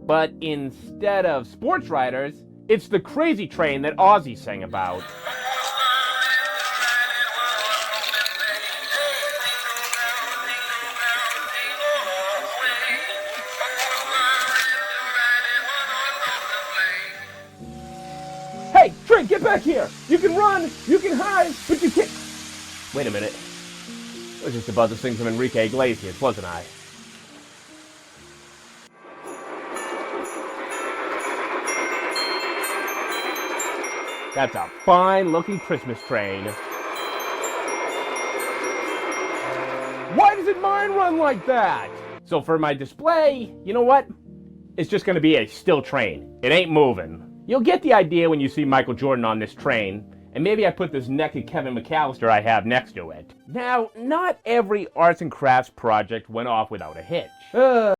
But instead of sports riders, it's the crazy train that Ozzy sang about. Hey, train, get back here! You can run, you can hide, but you can't... Wait a minute. I was just about to sing some Enrique Iglesias, wasn't I? That's a fine-looking Christmas train. Why doesn't mine run like that? So for my display, you know what? It's just gonna be a still train. It ain't moving. You'll get the idea when you see Michael Jordan on this train, and maybe I put this naked Kevin McCallister I have next to it. Now, not every arts and crafts project went off without a hitch.